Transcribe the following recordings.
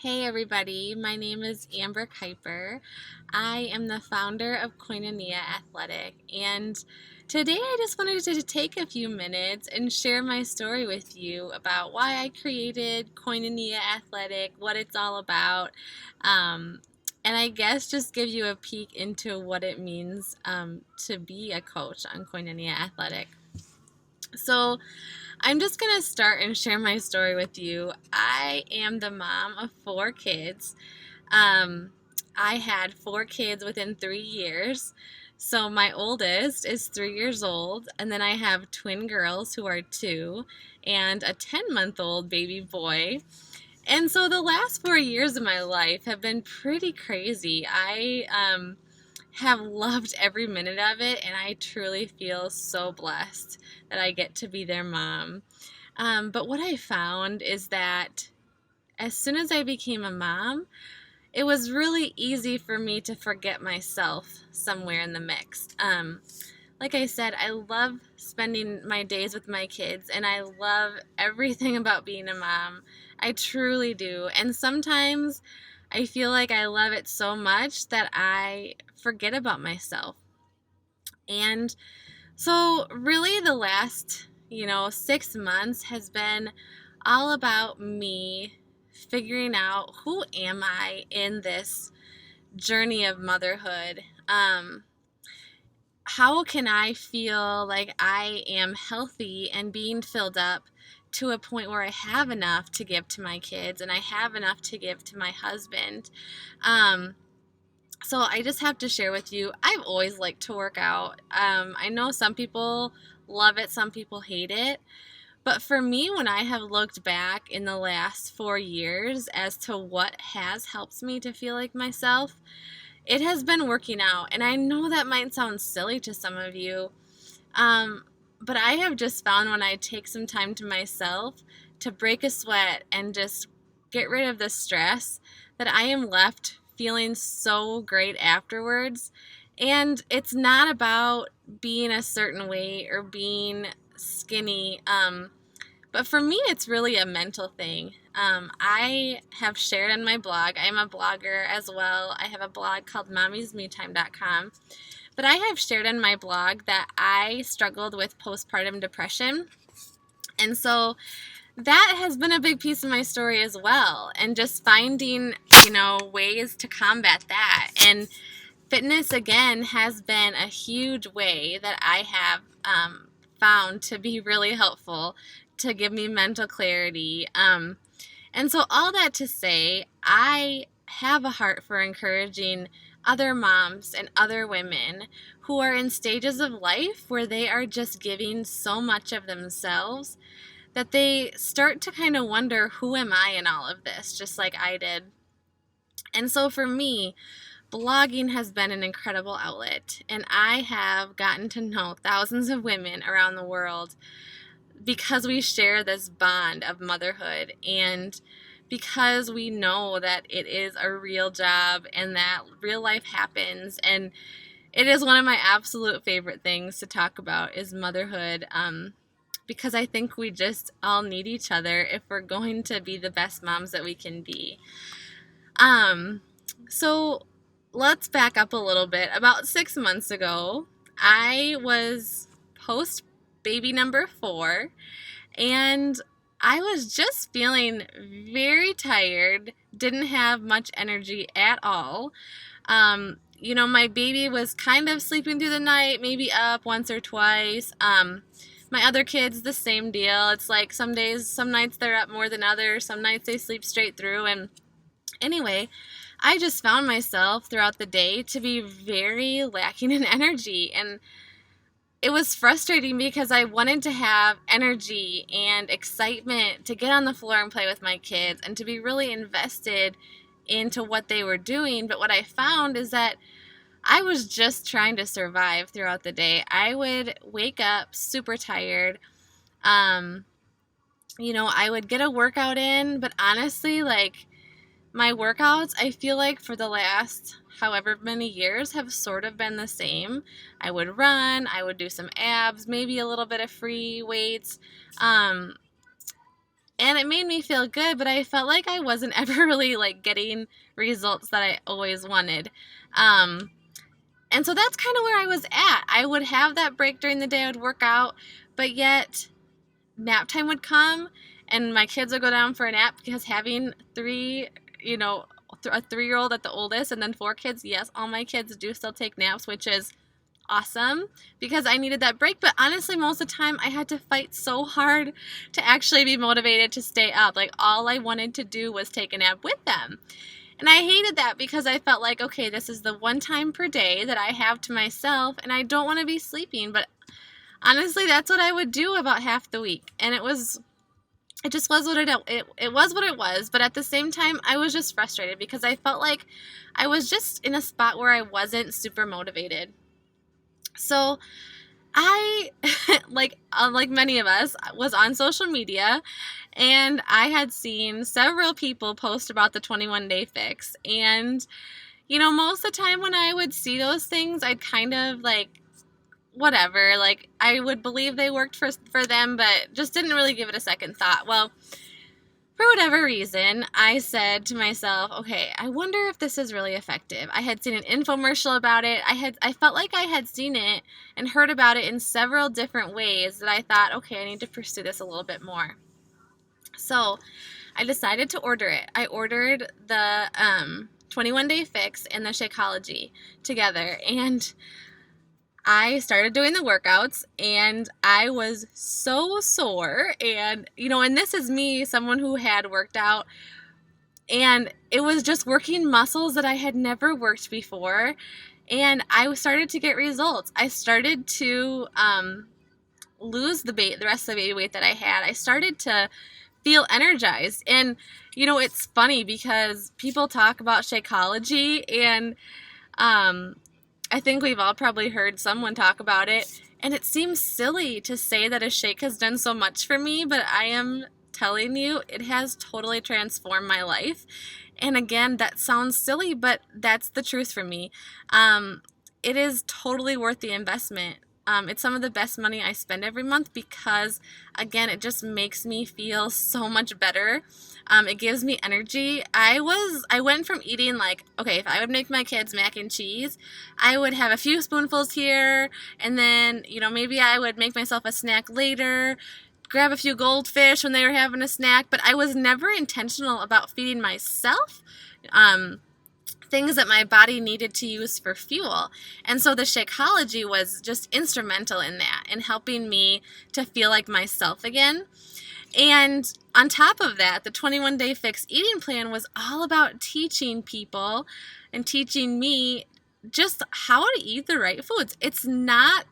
Hey everybody, my name is Amber Kuiper. I am the founder of Koinonia Athletic, and today I just wanted to take a few minutes and share my story with you about why I created Koinonia Athletic, what it's all about, and I guess just give you a peek into what it means to be a coach on Koinonia Athletic. So, I'm just going to start and share my story with you. I am the mom of 4 kids. I had 4 kids within 3 years. So my oldest is 3 years old, and then I have twin girls who are 2 and a 10-month-old baby boy. And so the last 4 years of my life have been pretty crazy. I have loved every minute of it, and I truly feel so blessed that I get to be their mom. But what I found is that as soon as I became a mom, it was really easy for me to forget myself somewhere in the mix. Like I said, I love spending my days with my kids, and I love everything about being a mom. I truly do. And sometimes I feel like I love it so much that I forget about myself. And so, really, the last, 6 months has been all about me figuring out who am I in this journey of motherhood. How can I feel like I am healthy and being filled up to a point where I have enough to give to my kids and I have enough to give to my husband? So I just have to share with you, I've always liked to work out. I know some people love it, some people hate it. But for me, when I have looked back in the last 4 years as to what has helped me to feel like myself, it has been working out. And I know that might sound silly to some of you, but I have just found when I take some time to myself to break a sweat and just get rid of the stress, that I am left feeling so great afterwards. And it's not about being a certain weight or being skinny, but for me, it's really a mental thing. I have shared on my blog, I'm a blogger as well. I have a blog called mommysmetime.com. But I have shared in my blog that I struggled with postpartum depression. And so that has been a big piece of my story as well. And just finding, ways to combat that. And fitness, again, has been a huge way that I have found to be really helpful to give me mental clarity. And so all that to say, I have a heart for encouraging other moms and other women who are in stages of life where they are just giving so much of themselves that they start to kind of wonder, who am I in all of this, just like I did. And so for me, blogging has been an incredible outlet, and I have gotten to know thousands of women around the world because we share this bond of motherhood, and because we know that it is a real job and that real life happens. And it is one of my absolute favorite things to talk about is motherhood, because I think we just all need each other if we're going to be the best moms that we can be. So let's back up a little bit. About 6 months ago, I was post baby number 4, and I was just feeling very tired, didn't have much energy at all. My baby was kind of sleeping through the night, maybe up once or twice. My other kids, the same deal. It's like some nights they're up more than others, some nights they sleep straight through. And anyway, I just found myself throughout the day to be very lacking in energy. And it was frustrating because I wanted to have energy and excitement to get on the floor and play with my kids and to be really invested into what they were doing. But what I found is that I was just trying to survive throughout the day. I would wake up super tired. I would get a workout in, but honestly, like, my workouts, I feel like for the last however many years have sort of been the same. I would run, I would do some abs, maybe a little bit of free weights. And and it made me feel good, but I felt like I wasn't ever really like getting results that I always wanted. And so that's kind of where I was at. I would have that break during the day, I would work out, but yet nap time would come and my kids would go down for a nap, because having three, a 3-year-old at the oldest and then 4 kids, yes, all my kids do still take naps, which is awesome because I needed that break. But honestly, most of the time I had to fight so hard to actually be motivated to stay up. Like, all I wanted to do was take a nap with them. And I hated that because I felt like, okay, this is the one time per day that I have to myself and I don't want to be sleeping. But honestly, that's what I would do about half the week. And it just was what it was what it was. But at the same time, I was just frustrated because I felt like I was just in a spot where I wasn't super motivated. So I, like many of us, was on social media, and I had seen several people post about the 21-day fix. And, most of the time when I would see those things, I'd kind of like, whatever, like I would believe they worked for them, but just didn't really give it a second thought. Well, for whatever reason, I said to myself, okay, I wonder if this is really effective. I had seen an infomercial about it. I felt like I had seen it and heard about it in several different ways that I thought, okay, I need to pursue this a little bit more. So I decided to order it. I ordered the 21-day fix and the Shakeology together, and I started doing the workouts, and I was so sore. And, and this is me, someone who had worked out, and it was just working muscles that I had never worked before. And I started to get results. I started to lose the rest of the baby weight that I had. I started to feel energized. And, it's funny because people talk about Shakeology, and I think we've all probably heard someone talk about it, and it seems silly to say that a shake has done so much for me, but I am telling you, it has totally transformed my life. And again, that sounds silly, but that's the truth for me. It is totally worth the investment. It's some of the best money I spend every month because, again, it just makes me feel so much better. It gives me energy. I went from eating like, okay, if I would make my kids mac and cheese, I would have a few spoonfuls here, and then, maybe I would make myself a snack later, grab a few goldfish when they were having a snack, but I was never intentional about feeding myself things that my body needed to use for fuel. And so the Shakeology was just instrumental in that, in helping me to feel like myself again. And on top of that, the 21-day fix eating plan was all about teaching people and teaching me just how to eat the right foods. It's not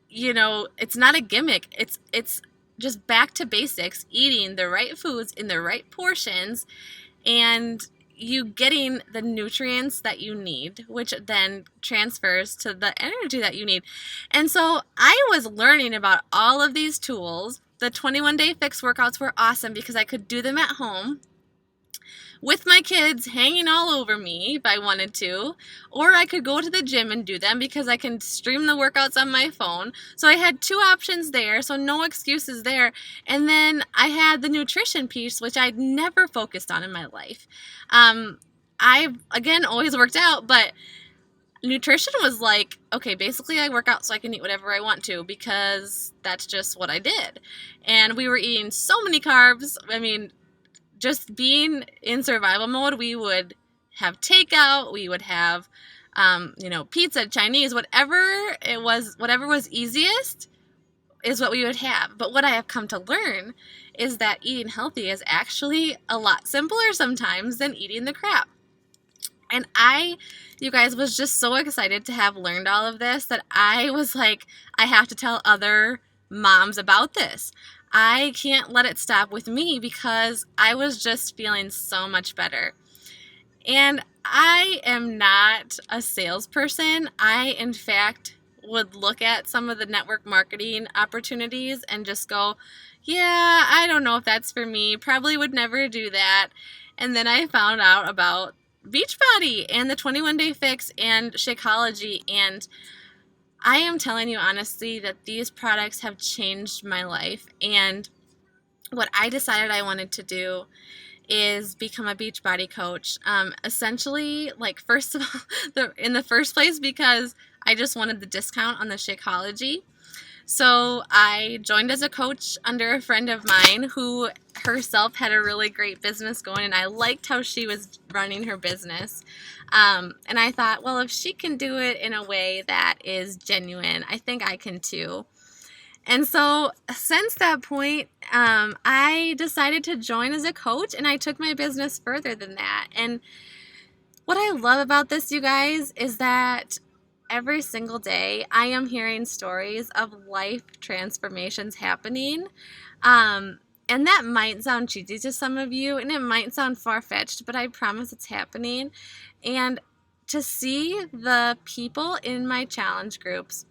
it's not a gimmick. It's just back to basics, eating the right foods in the right portions, and you getting the nutrients that you need, which then transfers to the energy that you need. And so I was learning about all of these tools. The 21-day fix workouts were awesome because I could do them at home with my kids hanging all over me if I wanted to, or I could go to the gym and do them because I can stream the workouts on my phone. So I had 2 options there, so no excuses there. And then I had the nutrition piece, which I'd never focused on in my life. I've, again, always worked out, but nutrition was like, okay, basically I work out so I can eat whatever I want to because that's just what I did. And we were eating so many carbs. I mean, just being in survival mode, we would have takeout, we would have, pizza, Chinese, whatever was easiest is what we would have. But what I have come to learn is that eating healthy is actually a lot simpler sometimes than eating the crap. And you guys, was just so excited to have learned all of this that I was like, I have to tell other moms about this. I can't let it stop with me because I was just feeling so much better. And I am not a salesperson. I, in fact, would look at some of the network marketing opportunities and just go, yeah, I don't know if that's for me. Probably would never do that. And then I found out about Beachbody and the 21-day fix and Shakeology, and I am telling you honestly that these products have changed my life. And what I decided I wanted to do is become a Beachbody coach. Essentially, like, first of all, in the first place, because I just wanted the discount on the Shakeology. So I joined as a coach under a friend of mine who herself had a really great business going, and I liked how she was running her business. And I thought, well, if she can do it in a way that is genuine, I think I can too. And so since that point, I decided to join as a coach, and I took my business further than that. And what I love about this, you guys, is that every single day I am hearing stories of life transformations happening. And that might sound cheesy to some of you, and it might sound far-fetched, but I promise it's happening. And to see the people in my challenge groups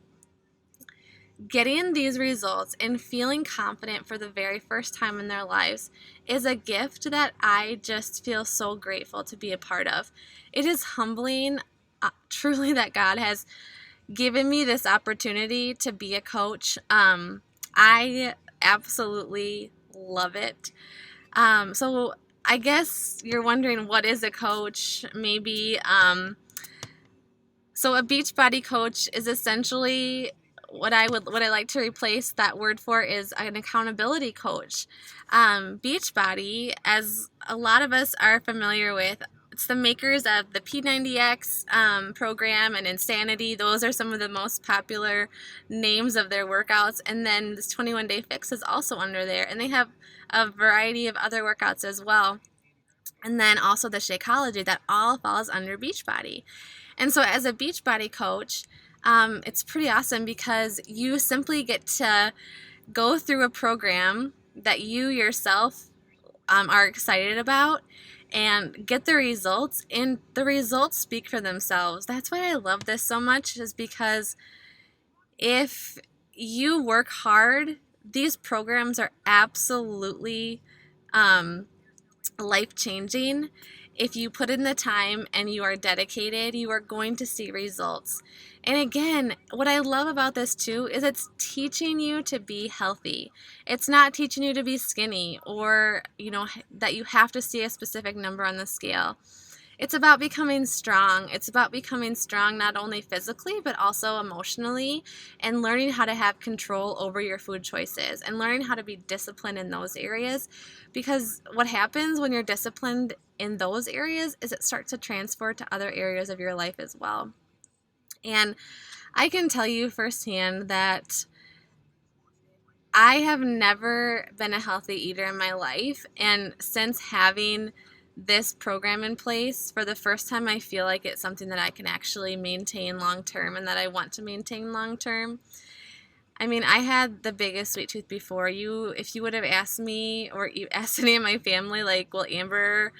getting these results and feeling confident for the very first time in their lives is a gift that I just feel so grateful to be a part of. It is humbling, truly, that God has given me this opportunity to be a coach. I absolutely love it. So I guess you're wondering, what is a coach? Maybe. So a Beachbody coach is essentially what I like to replace that word for is an accountability coach. Beachbody, as a lot of us are familiar with, it's the makers of the P90X program and Insanity. Those are some of the most popular names of their workouts. And then this 21-day fix is also under there. And they have a variety of other workouts as well. And then also the Shakeology, that all falls under Beachbody. And so as a Beachbody coach, it's pretty awesome because you simply get to go through a program that you yourself are excited about and get the results, and the results speak for themselves. That's why I love this so much, is because if you work hard, these programs are absolutely life-changing. If you put in the time and you are dedicated, you are going to see results. And again, what I love about this too is it's teaching you to be healthy. It's not teaching you to be skinny or, that you have to see a specific number on the scale. It's about becoming strong. It's about becoming strong not only physically, but also emotionally, and learning how to have control over your food choices and learning how to be disciplined in those areas. Because what happens when you're disciplined in those areas is it starts to transfer to other areas of your life as well. And I can tell you firsthand that I have never been a healthy eater in my life, and since having this program in place, for the first time, I feel like it's something that I can actually maintain long term and that I want to maintain long term. I mean, I had the biggest sweet tooth before. If you would have asked me or asked any of my family, like, will Amber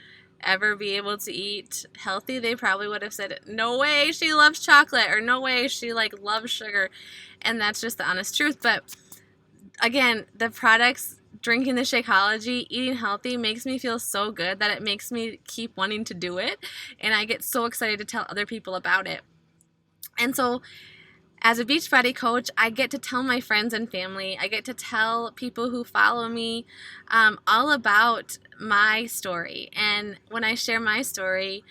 ever be able to eat healthy, they probably would have said, no way, she loves chocolate, or no way, she loves sugar. And that's just the honest truth. But again, the products, drinking the Shakeology, eating healthy makes me feel so good that it makes me keep wanting to do it. And I get so excited to tell other people about it. And so as a Beachbody coach, I get to tell my friends and family, I get to tell people who follow me all about my story. And when I share my story,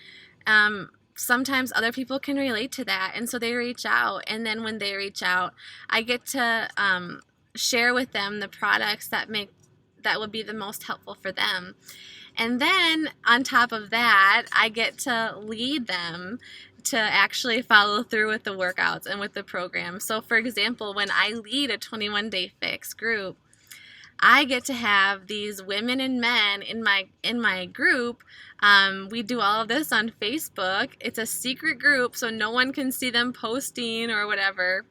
sometimes other people can relate to that. And so they reach out. And then when they reach out, I get to share with them the products that would be the most helpful for them. And then on top of that, I get to lead them to actually follow through with the workouts and with the program. So for example, when I lead a 21-day fix group, I get to have these women and men in my group. We do all of this on Facebook. It's a secret group, so no one can see them posting or whatever.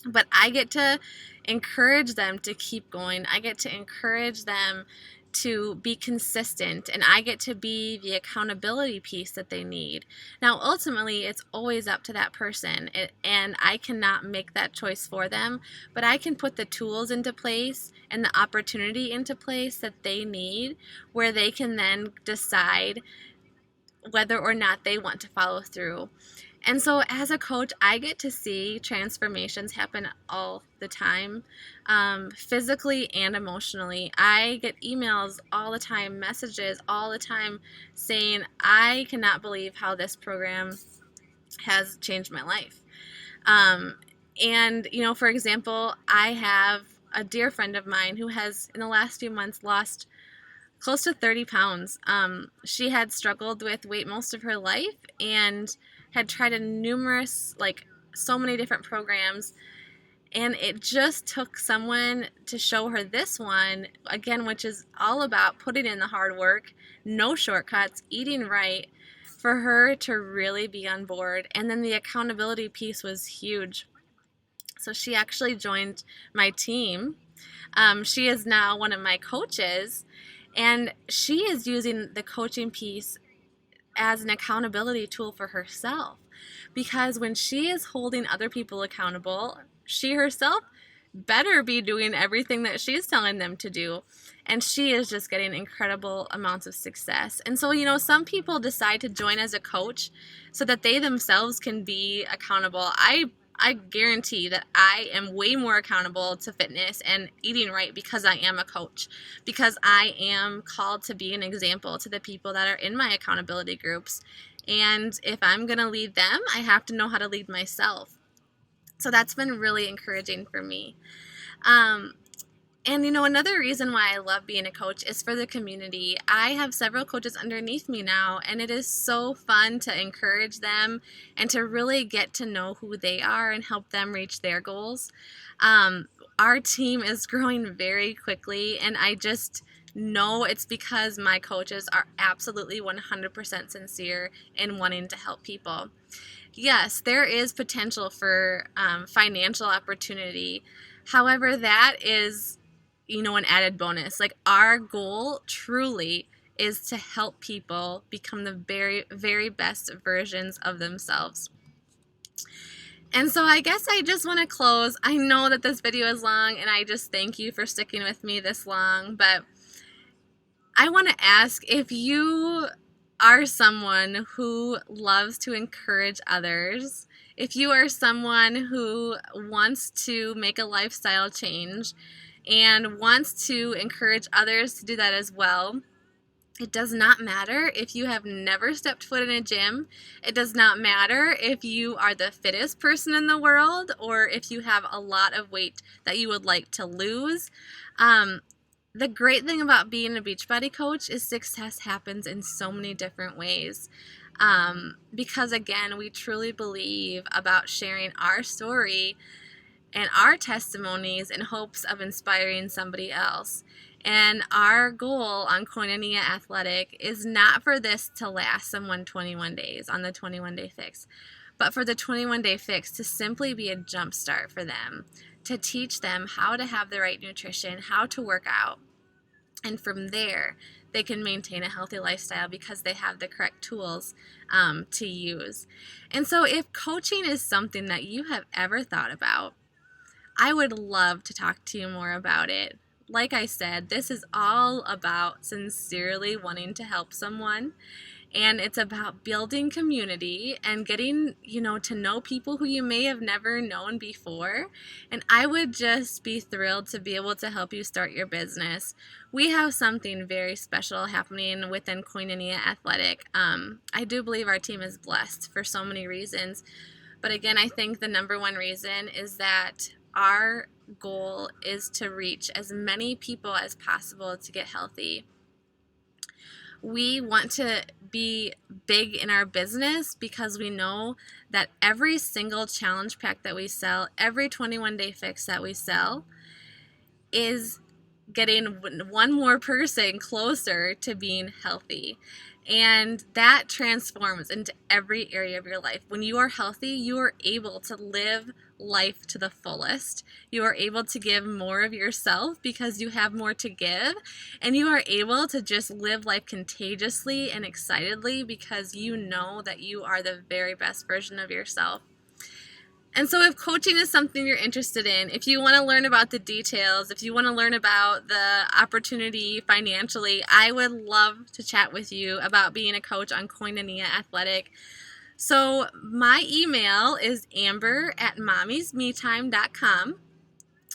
But I get to encourage them to keep going. I get to encourage them to be consistent, and I get to be the accountability piece that they need. Now, ultimately, it's always up to that person, and I cannot make that choice for them, but I can put the tools into place and the opportunity into place that they need, where they can then decide whether or not they want to follow through. And so as a coach, I get to see transformations happen all the time, physically and emotionally. I get emails all the time, messages all the time saying, I cannot believe how this program has changed my life. And, for example, I have a dear friend of mine who has, in the last few months, lost close to 30 pounds. She had struggled with weight most of her life and had tried so many different programs. And it just took someone to show her this one, again, which is all about putting in the hard work, no shortcuts, eating right, for her to really be on board. And then the accountability piece was huge. So she actually joined my team. She is now one of my coaches, and she is using the coaching piece as an accountability tool for herself. Because when she is holding other people accountable, she herself better be doing everything that she's telling them to do. And she is just getting incredible amounts of success. And so, some people decide to join as a coach so that they themselves can be accountable. I guarantee that I am way more accountable to fitness and eating right because I am a coach, because I am called to be an example to the people that are in my accountability groups. And if I'm going to lead them, I have to know how to lead myself. So that's been really encouraging for me. And another reason why I love being a coach is for the community. I have several coaches underneath me now, and it is so fun to encourage them and to really get to know who they are and help them reach their goals. Our team is growing very quickly, and I just know it's because my coaches are absolutely 100% sincere in wanting to help people. Yes, there is potential for financial opportunity. However, that is an added bonus. Like, our goal truly is to help people become the very, very best versions of themselves. And so I guess I just want to close. I know that this video is long, and I just thank you for sticking with me this long, but I want to ask, if you are someone who loves to encourage others, if you are someone who wants to make a lifestyle change and wants to encourage others to do that as well, it does not matter if you have never stepped foot in a gym. It does not matter if you are the fittest person in the world or if you have a lot of weight that you would like to lose. The great thing about being a Beachbody coach is success happens in so many different ways. Because again, we truly believe about sharing our story and our testimonies in hopes of inspiring somebody else. And our goal on Koinonia Athletic is not for this to last someone 21 days on the 21-day fix, but for the 21-day fix to simply be a jump start for them, to teach them how to have the right nutrition, how to work out, and from there they can maintain a healthy lifestyle because they have the correct tools to use. And so if coaching is something that you have ever thought about, I would love to talk to you more about it. Like I said, this is all about sincerely wanting to help someone, and it's about building community and getting, to know people who you may have never known before. And I would just be thrilled to be able to help you start your business. We have something very special happening within Koinonia Athletic. I do believe our team is blessed for so many reasons. But again, I think the number one reason is that our goal is to reach as many people as possible to get healthy. We want to be big in our business because we know that every single challenge pack that we sell, every 21-day fix that we sell, is getting one more person closer to being healthy. And that transforms into every area of your life. When you are healthy, you are able to live life to the fullest. You are able to give more of yourself because you have more to give. And you are able to just live life contagiously and excitedly because you know that you are the very best version of yourself. And so if coaching is something you're interested in, if you want to learn about the details, if you want to learn about the opportunity financially, I would love to chat with you about being a coach on Koinonia Athletic. So my email is amber@mommiesmetime.com.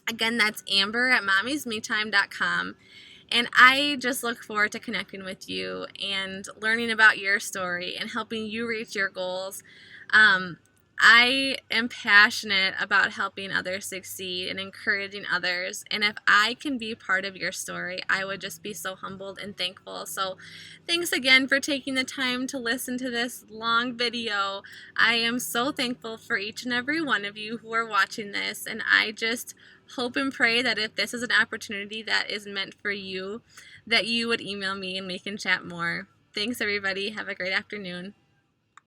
Again, that's amber@mommiesmetime.com. And I just look forward to connecting with you and learning about your story and helping you reach your goals. I am passionate about helping others succeed and encouraging others. And if I can be part of your story, I would just be so humbled and thankful. So thanks again for taking the time to listen to this long video. I am so thankful for each and every one of you who are watching this. And I just hope and pray that if this is an opportunity that is meant for you, that you would email me and we can chat more. Thanks, everybody. Have a great afternoon.